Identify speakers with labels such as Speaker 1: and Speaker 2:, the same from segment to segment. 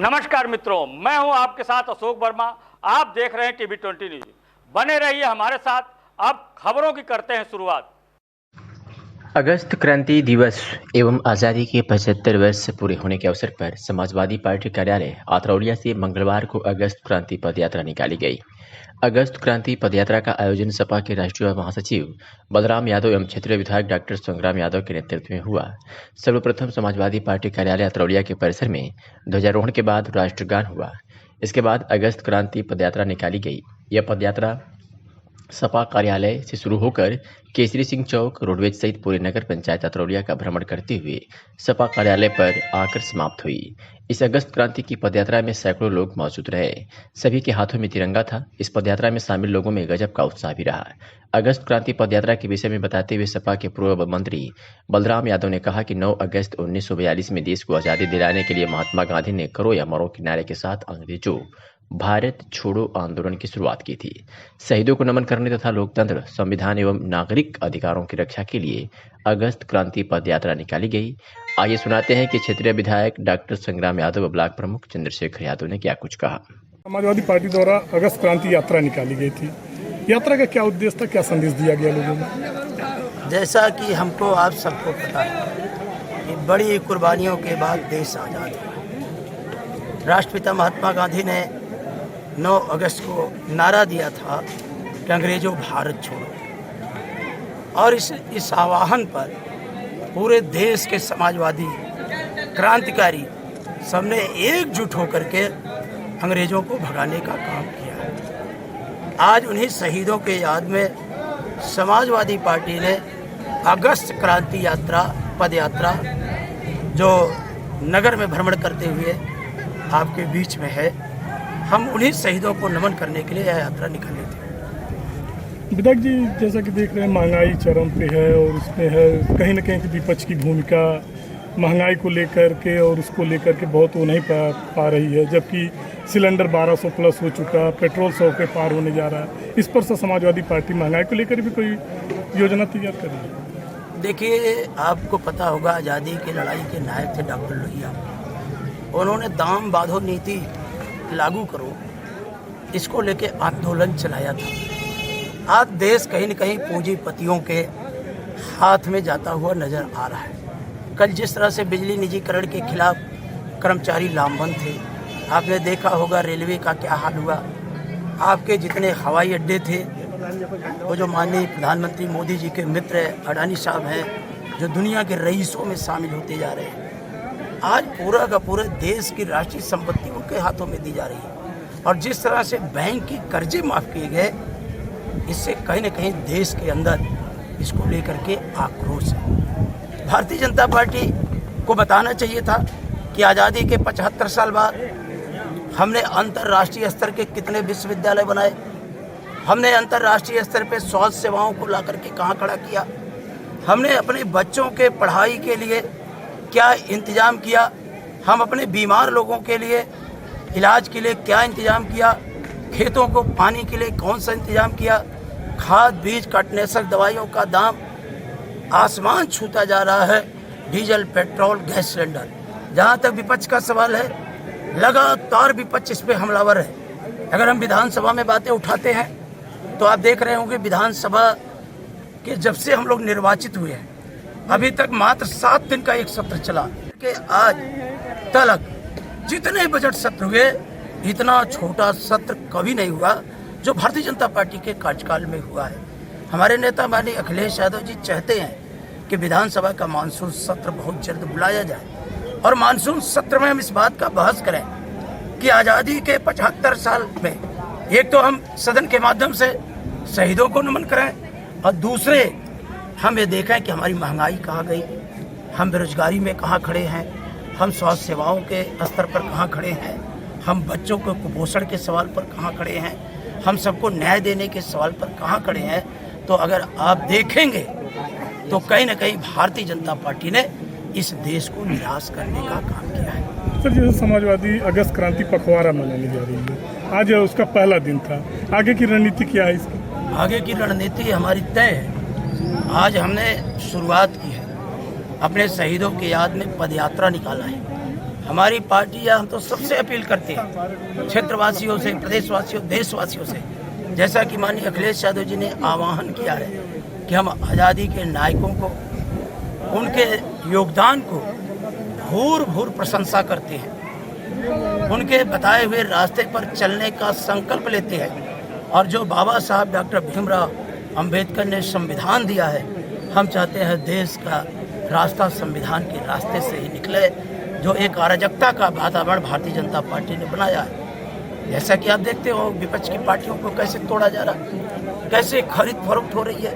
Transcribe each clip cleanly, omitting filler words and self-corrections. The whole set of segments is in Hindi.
Speaker 1: नमस्कार मित्रों, मैं हूं आपके साथ अशोक वर्मा। आप देख रहे हैं टीवी 20 न्यूज। बने रहिए हमारे साथ। अब खबरों की करते हैं शुरुआत।
Speaker 2: अगस्त क्रांति दिवस एवं आज़ादी के 75 वर्ष पूरे होने के अवसर पर समाजवादी पार्टी कार्यालय आतरौलिया से मंगलवार को अगस्त क्रांति पदयात्रा निकाली गई। अगस्त क्रांति पदयात्रा का आयोजन सपा के राष्ट्रीय महासचिव बलराम यादव एवं क्षेत्रीय विधायक डॉक्टर संग्राम यादव के नेतृत्व में हुआ। सर्वप्रथम समाजवादी पार्टी कार्यालय आतरौलिया के परिसर में ध्वजारोहण के बाद राष्ट्रगान हुआ। इसके बाद अगस्त क्रांति पदयात्रा निकाली गई। यह पदयात्रा सपा कार्यालय से शुरू होकर केसरी सिंह चौक, रोडवेज सहित पूरे नगर पंचायत आतरौलिया का भ्रमण करते हुए सपा कार्यालय पर आकर समाप्त हुई। इस अगस्त क्रांति की पदयात्रा में सैकड़ों लोग मौजूद रहे। सभी के हाथों में तिरंगा था। इस पदयात्रा में शामिल लोगों में गजब का उत्साह भी रहा। अगस्त क्रांति पदयात्रा के विषय में बताते हुए सपा के पूर्व मंत्री बलराम यादव ने कहा कि 9 अगस्त 1942 में देश को आज़ादी दिलाने के लिए महात्मा गांधी ने करो या मरो के नारे के साथ अंग्रेजों भारत छोड़ो आंदोलन की शुरुआत की थी। शहीदों को नमन करने तथा लोकतंत्र, संविधान एवं नागरिक अधिकारों की रक्षा के लिए अगस्त क्रांति पदयात्रा निकाली गई। आइए सुनाते हैं कि क्षेत्रीय विधायक डॉक्टर संग्राम यादव व ब्लॉक प्रमुख चंद्रशेखर यादव ने क्या कुछ कहा।
Speaker 3: समाजवादी पार्टी द्वारा अगस्त क्रांति यात्रा निकाली गई थी। यात्रा का क्या उद्देश्य था, क्या संदेश दिया गया लोगों में?
Speaker 4: जैसा कि हमको आप सबको पता है कि बड़ी कुर्बानियों के बाद देश आज़ाद हुआ। राष्ट्रपिता महात्मा गांधी ने 9 अगस्त को नारा दिया था कि अंग्रेजों भारत छोड़ो, और इस आह्वान पर पूरे देश के समाजवादी क्रांतिकारी सबने एकजुट होकर के अंग्रेजों को भगाने का काम किया। आज उन्हीं शहीदों के याद में समाजवादी पार्टी ने अगस्त क्रांति यात्रा पदयात्रा जो नगर में भ्रमण करते हुए आपके बीच में है, हम उन्हीं शहीदों को नमन करने के लिए यह यात्रा निकाले थे।
Speaker 3: विधायक जी, जैसा कि देख रहे हैं महंगाई चरम पे है और उसमें है कहीं न कहीं विपक्ष की भूमिका महंगाई को लेकर के और उसको लेकर के बहुत वो नहीं पा रही है, जबकि सिलेंडर 1200 प्लस हो चुका, पेट्रोल 100 के पार होने जा रहा है। इस पर से समाजवादी पार्टी महंगाई को लेकर भी कोई योजना तैयार कर रही है?
Speaker 4: देखिए, आपको पता होगा आज़ादी की लड़ाई के नायक थे डॉक्टर लोहिया। उन्होंने दाम बांधो नीति लागू करो, इसको लेके आंदोलन चलाया था। आज देश कहीं न कहीं पूंजीपतियों के हाथ में जाता हुआ नजर आ रहा है। कल जिस तरह से बिजली निजीकरण के खिलाफ कर्मचारी लामबंद थे, आपने देखा होगा रेलवे का क्या हाल हुआ। आपके जितने हवाई अड्डे थे, वो जो माननीय प्रधानमंत्री मोदी जी के मित्र अडानी साहब हैं, जो दुनिया के रईसों में शामिल होते जा रहे हैं, आज पूरा का पूरे देश की राष्ट्रीय संपत्ति उनके हाथों में दी जा रही है। और जिस तरह से बैंक की कर्जे माफ़ किए गए, इससे कहीं न कहीं देश के अंदर इसको लेकर के आक्रोश है। भारतीय जनता पार्टी को बताना चाहिए था कि आज़ादी के 75 साल बाद हमने अंतर्राष्ट्रीय स्तर के कितने विश्वविद्यालय बनाए, हमने अंतर्राष्ट्रीय स्तर पे स्वास्थ्य सेवाओं को ला करके कहाँ खड़ा किया, हमने अपने बच्चों के पढ़ाई के लिए क्या इंतज़ाम किया, हम अपने बीमार लोगों के लिए इलाज के लिए क्या इंतज़ाम किया, खेतों को पानी के लिए कौन सा इंतज़ाम किया। खाद बीज कीटनाशक दवाइयों का दाम आसमान छूता जा रहा है। डीजल पेट्रोल गैस सिलेंडर, जहाँ तक विपक्ष का सवाल है, लगातार विपक्ष इस पर हमलावर है। अगर हम विधानसभा में बातें उठाते हैं तो आप देख रहे होंगे विधानसभा के जब से हम लोग निर्वाचित हुए हैं अभी तक मात्र 7 दिन का एक सत्र चला कि आज तक जितने बजट सत्र हुए, इतना छोटा सत्र कभी नहीं हुआ जो भारतीय जनता पार्टी के कार्यकाल में हुआ है। हमारे नेता माननीय अखिलेश यादव जी चाहते हैं कि विधानसभा का मानसून सत्र बहुत जल्द बुलाया जाए और मानसून सत्र में हम इस बात का बहस करें कि आज़ादी के 75 साल में एक तो हम सदन के माध्यम से शहीदों को नमन करें और दूसरे हम ये देखें कि हमारी महंगाई कहाँ गई, हम बेरोजगारी में कहाँ खड़े हैं, हम स्वास्थ्य सेवाओं के स्तर पर कहाँ खड़े हैं, हम बच्चों को कुपोषण के सवाल पर कहाँ खड़े हैं, हम सबको न्याय देने के सवाल पर कहाँ खड़े हैं। तो अगर आप देखेंगे तो कहीं ना कहीं भारतीय जनता पार्टी ने इस देश को निराश करने का काम किया है।
Speaker 3: सर, जैसे समाजवादी अगस्त क्रांति पखवाड़ा मनाने जा रही है, आज उसका पहला दिन था, आगे की रणनीति क्या है इसकी?
Speaker 4: आगे की रणनीति हमारी तय है। आज हमने शुरुआत की है, अपने शहीदों की याद में पदयात्रा निकाला है। हमारी पार्टी या हम तो सबसे अपील करते हैं, क्षेत्रवासियों से, प्रदेशवासियों, देशवासियों से, जैसा कि माननीय अखिलेश यादव जी ने आह्वान किया है कि हम आज़ादी के नायकों को, उनके योगदान को भूर भूर प्रशंसा करते हैं, उनके बताए हुए रास्ते पर चलने का संकल्प लेते हैं। और जो बाबा साहब डॉक्टर भीमराव अंबेडकर ने संविधान दिया है, हम चाहते हैं देश का रास्ता संविधान के रास्ते से ही निकले, जो एक अराजकता का वातावरण भारतीय जनता पार्टी ने बनाया है। जैसा कि आप देखते हो विपक्ष की पार्टियों को कैसे तोड़ा जा रहा है, कैसे खरीद फरोख्त हो रही है।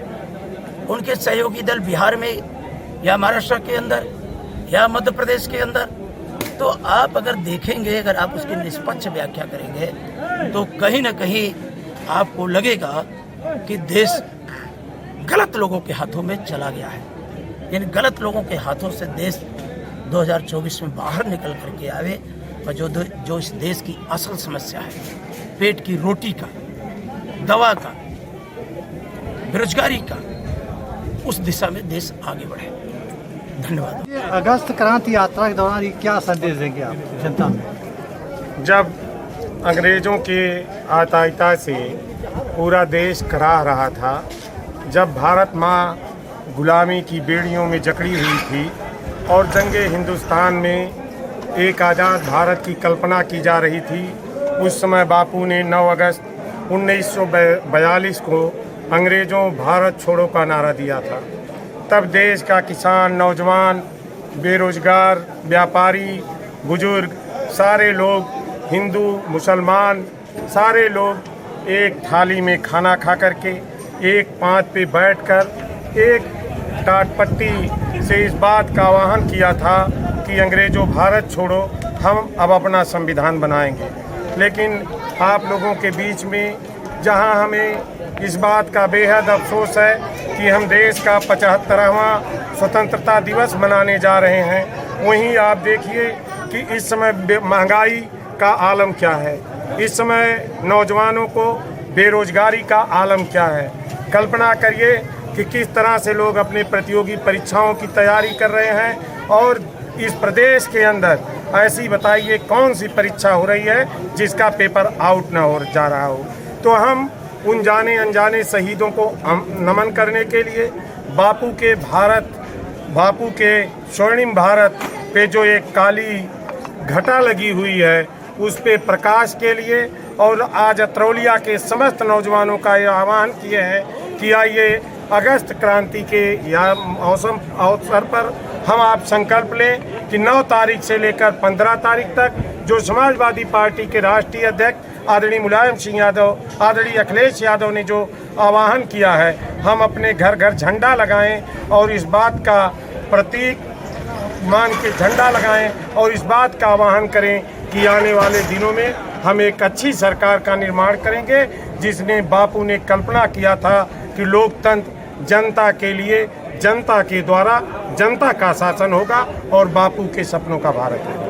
Speaker 4: उनके सहयोगी दल बिहार में या महाराष्ट्र के अंदर या मध्य प्रदेश के अंदर, तो आप अगर देखेंगे, अगर आप उसकी निष्पक्ष व्याख्या करेंगे तो कहीं ना कहीं आपको लगेगा कि देश गलत लोगों के हाथों में चला गया है। इन गलत लोगों के हाथों से देश 2024 में बाहर निकल करके आवे और जो इस देश की असल समस्या है, पेट की रोटी का, दवा का, बेरोजगारी का, उस दिशा में देश आगे बढ़े। धन्यवाद।
Speaker 5: अगस्त क्रांति यात्रा के दौरान क्या संदेश देंगे आप जनता में?
Speaker 6: जब अंग्रेज़ों के आतायिता से पूरा देश कराह रहा था, जब भारत माँ गुलामी की बेड़ियों में जकड़ी हुई थी और जंगे हिंदुस्तान में एक आज़ाद भारत की कल्पना की जा रही थी, उस समय बापू ने 9 अगस्त 1942 को अंग्रेज़ों भारत छोड़ो का नारा दिया था। तब देश का किसान, नौजवान, बेरोजगार, व्यापारी, बुजुर्ग, सारे लोग, हिंदू, मुसलमान, सारे लोग एक थाली में खाना खा करके, एक पांत पे बैठकर, एक टाटपट्टी से इस बात का आह्वान किया था कि अंग्रेज़ों भारत छोड़ो, हम अब अपना संविधान बनाएंगे। लेकिन आप लोगों के बीच में जहां हमें इस बात का बेहद अफसोस है कि हम देश का 75वां स्वतंत्रता दिवस मनाने जा रहे हैं, वहीं आप देखिए कि इस समय महंगाई का आलम क्या है, इस समय नौजवानों को बेरोजगारी का आलम क्या है। कल्पना करिए कि किस तरह से लोग अपने प्रतियोगी परीक्षाओं की तैयारी कर रहे हैं और इस प्रदेश के अंदर ऐसी बताइए कौन सी परीक्षा हो रही है जिसका पेपर आउट ना हो जा रहा हो। तो हम उन जाने अनजाने शहीदों को नमन करने के लिए बापू के स्वर्णिम भारत पे जो एक काली घटा लगी हुई है, उस पे प्रकाश के लिए और आज अतरौलिया के समस्त नौजवानों का ये आह्वान किए हैं कि आइए अगस्त क्रांति के या मौसम अवसर पर हम आप संकल्प लें कि 9 तारीख से लेकर 15 तारीख तक जो समाजवादी पार्टी के राष्ट्रीय अध्यक्ष आदरणीय मुलायम सिंह यादव, आदरणीय अखिलेश यादव ने जो आह्वान किया है, हम अपने घर घर झंडा लगाएं और इस बात का प्रतीक मान के झंडा लगाएं और इस बात का आह्वान करें कि आने वाले दिनों में हम एक अच्छी सरकार का निर्माण करेंगे, जिसने बापू ने कल्पना किया था कि लोकतंत्र जनता के लिए, जनता के द्वारा जनता का शासन होगा और बापू के सपनों का भारत है।